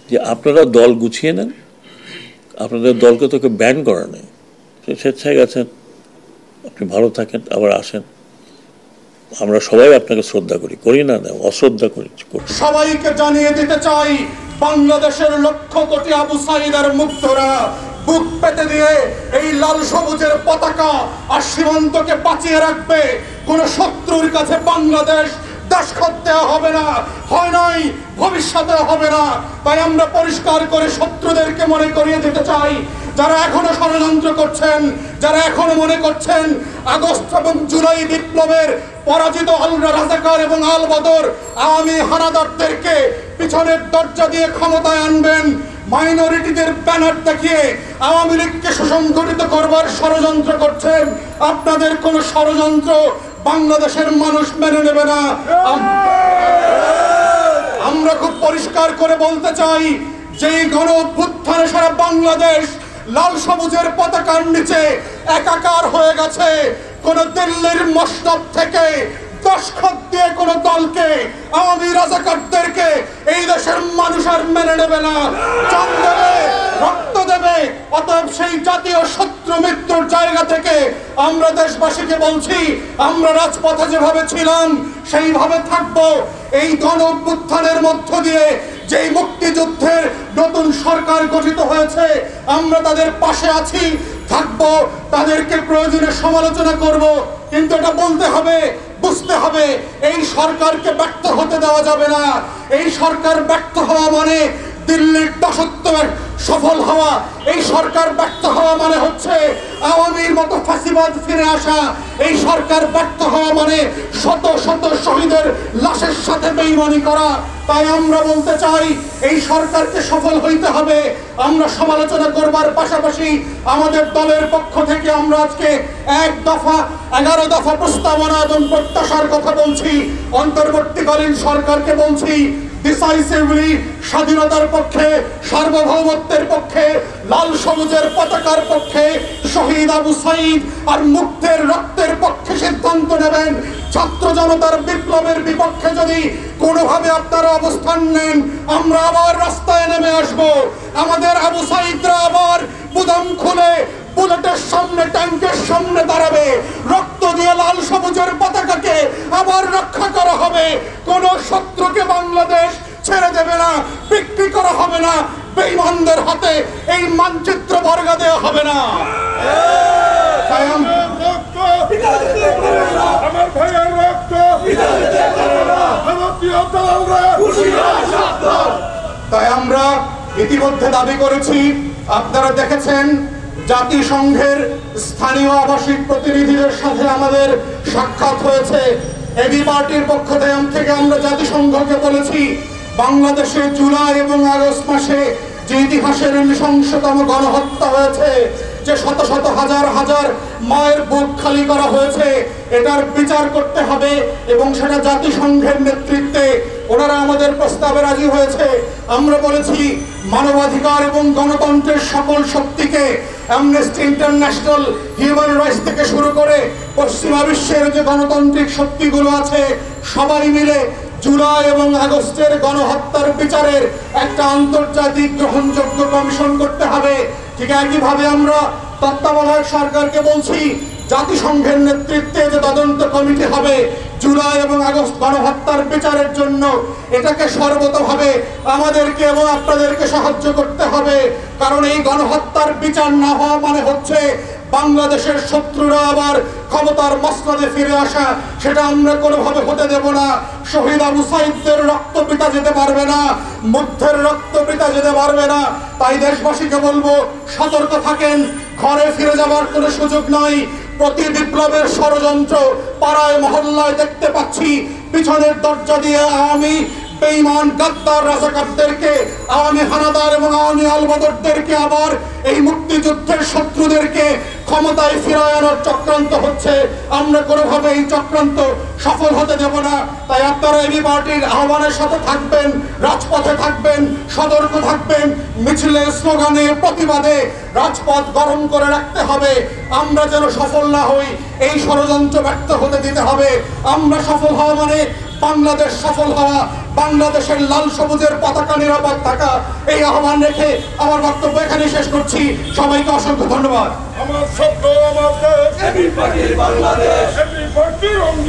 যে আপনারা দল গুছিয়ে নেন, আপনাদের দলকে তোকে ব্যান করা নেই, স্বেচ্ছায় গেছেন, আপনি ভালো থাকেন, আবার আসেন, আমরা সবাই আপনাকে শ্রদ্ধা করি, করি না না অশ্রদ্ধা করি। সবাইকে জানিয়ে দিতে চাই, বাংলাদেশের লক্ষ কোটি আবু সাঈদের মুগ্ধরা বুক পেতে দিয়ে এই লাল সবুজের পতাকা আর সীমান্তকে বাঁচিয়ে রাখবে। কোন শত্রুর কাছে বাংলাদেশ দাসখত দেওয়া হবে না, হয় নাই, ভবিষ্যতে হবে না। তাই আমরা পরিষ্কার করে শত্রুদেরকে মনে করিয়ে দিতে চাই, যারা এখনো ষড়যন্ত্র করছেন, যারা এখনো মনে করছেন আগস্ট এবং জুলাই বিপ্লবের পরাজিত আল রাজাকার এবং আল বদর আওয়ামী হানাদারদেরকে পিছনের দরজা দিয়ে ক্ষমতায় আনবেন, মাইনরিটিদের ব্যানার দেখিয়ে আওয়ামী লীগকে সুসংগঠিত করবার ষড়যন্ত্র করছেন, আপনাদের কোন ষড়যন্ত্র বাংলাদেশের মানুষ মেনে নেবে না। আমরা খুব পরিষ্কার করে বলতে চাই, যেই গণ অভ্যুত্থানে সারা বাংলাদেশ লাল সবুজের পতাকার নিচে একাকার হয়ে গেছে, কোন দিল্লির মসনদ থেকে দশখত দিয়ে কোন দলকে, আওয়ামী রাজাকারদেরকে এই দেশের মানুষ আর মেনে নেবে না, জান দেবে, রক্ত দেবে। অতএব সেই জাতীয় শত্রু মৃত্যুর জায়গা থেকে আমরা দেশবাসীকে বলছি, আমরা রাজপথে যেভাবে ছিলাম সেইভাবে থাকবো। এই গণ অভ্যুত্থানের মধ্য দিয়ে যেই মুক্তিযুদ্ধের নতুন সরকার গঠিত হয়েছে, আমরা তাদের পাশে আছি, থাকবো, তাদেরকে প্রয়োজনে সমালোচনা করব, কিন্তু এটা বলতে হবে, বুঝতে হবে, এই সরকারকে ব্যর্থ হতে দেওয়া যাবে না। এই সরকার ব্যর্থ হওয়া মানে দিল্লির দাসত্বের সফল হওয়া, এই সরকার ব্যর্থ হওয়া মানে হচ্ছে আওয়ামীর মতো ফাঁসিবাদ ফিরে আসা, এই সরকার ব্যর্থ হওয়া মানে শত শত শহীদের লাশের সাথে বেঈমানি করা। তাই আমরা বলতে চাই, এই সরকারকে সফল হইতে হবে। আমরা সমালোচনা করবার পাশাপাশি আমাদের দলের পক্ষ থেকে আমরা আজকে 1 দফা 11 দফা প্রস্তাবনা এবং প্রত্যাশার কথা বলছি। অন্তর্বর্তীকালীন সরকারকে বলছি, ডিসাইসিভলি স্বাধীনতার পক্ষে, সার্বভৌমত্বের পক্ষে, লাল সবুজের পতাকার পক্ষে, শহীদ আবু সাঈদ আর মুক্তের রক্তের পক্ষে সিদ্ধান্ত নেবেন। ছাত্র জনতার বিপ্লবের বিপক্ষে যদি কোনোভাবে আপনারা অবস্থান নেন, আমরা আবার রাস্তায় নেমে আসব। আমাদের আবু সাঈদরা আবার বুদাম খুলে বুলেটের সামনে, ট্যাঙ্কের সামনে দাঁড়াবে। রক্ত দিয়ে লাল সবুজের পতাকাকে আবার রক্ষা করা হবে। কোন শত্রুকে বাংলাদেশ ছেড়ে দেবে না, বিক্রি করা হবে না, বেঈমানদের হাতে এই মানচিত্র বর্গা দেওয়া হবে না। তাই আমরা ইতিমধ্যে দাবি করেছি, আপনারা দেখেছেন জাতিসংঘের স্থানীয় আবাসিক প্রতিনিধিদের সাথে আমাদের সাক্ষাৎ হয়েছে। এবি পার্টির পক্ষ থেকে আমরা জাতিসংঘকে বলেছি, বাংলাদেশে জুলাই এবং আগস্ট মাসে যে ইতিহাসের নৃশংসতম গণহত্যা হয়েছে, যে শত শত হাজার হাজার মায়ের বুক খালি করা হয়েছে, এটার বিচার করতে হবে এবং সেটা জাতিসংঘের নেতৃত্বে ওনারা আমাদের প্রস্তাবে রাজি হয়েছে। আমরা বলেছি, মানবাধিকার এবং গণতন্ত্রের সকল শক্তিকে, অ্যামনেস্টি ইন্টারন্যাশনাল, হিউম্যান রাইটস থেকে শুরু করে পশ্চিমা বিশ্বের যে গণতান্ত্রিক শক্তিগুলো আছে, সবাই মিলে জুলাই এবং আগস্টের গণহত্যার বিচারের একটা আন্তর্জাতিক গ্রহণযোগ্য কমিশন করতে হবে। ঠিক একইভাবে আমরা তত্ত্বাবধায়ক সরকারকে বলছি, জাতিসংঘের নেতৃত্বে যে তদন্ত কমিটি হবে জুলাই এবং আগস্ট গণহত্যার বিচারের জন্য, এটাকে সর্বতোভাবে আমাদেরকে এবং আপনাদেরকে সাহায্য করতে হবে। কারণ এই গণহত্যার বিচার না হওয়া মানে হচ্ছে বাংলাদেশের শত্রুরা আবার ক্ষমতার মসনদে ফিরে আসা, সেটা আমরা কোনোভাবে হতে দেব না। শহীদ আবু সাঈদের রক্ত পিতা যেতে পারবে না, মুগ্ধের রক্ত পিতা যেতে পারবে না। তাই দেশবাসীকে বলবো, সতর্ক থাকেন, ঘরে ফিরে যাবার কোনো সুযোগ নাই। প্রতি বিপ্লবের ষড়যন্ত্র পাড়ায় মহল্লায় দেখতে পাচ্ছি। পিছনের দরজা দিয়ে আওয়ামী বেঈমান গাদ্দার রাজাকারদেরকে, আওয়ামী হানাদার এবং আওয়ামী আলবদরদেরকে আবার এই মুক্তিযুদ্ধের শত্রুদেরকে ক্ষমতায় ফিরায় আনার চক্রান্ত হচ্ছে। আমরা কোনোভাবে এই চক্রান্ত সফল হতে দেব না। তাই আপনারা এবি পার্টির আহ্বানের সাথে থাকবেন, রাজপথে থাকবেন, সতর্ক থাকবেন। মিছিলে, স্লোগানে, প্রতিবাদে রাজপথ গরম করে রাখতে হবে। আমরা যেন সফল না হই, এই ষড়যন্ত্র ব্যর্থ হতে দিতে হবে। আমরা সফল হওয়া মানে বাংলাদেশ সফল হওয়া, বাংলাদেশের লাল সবুজের পতাকা নিরাপদ থাকা, এই আহ্বান রেখে আমার বক্তব্য এখানে শেষ করছি। সবাইকে অসংখ্য ধন্যবাদ। আমার শব্দ আমার দেশ, বাংলাদেশ।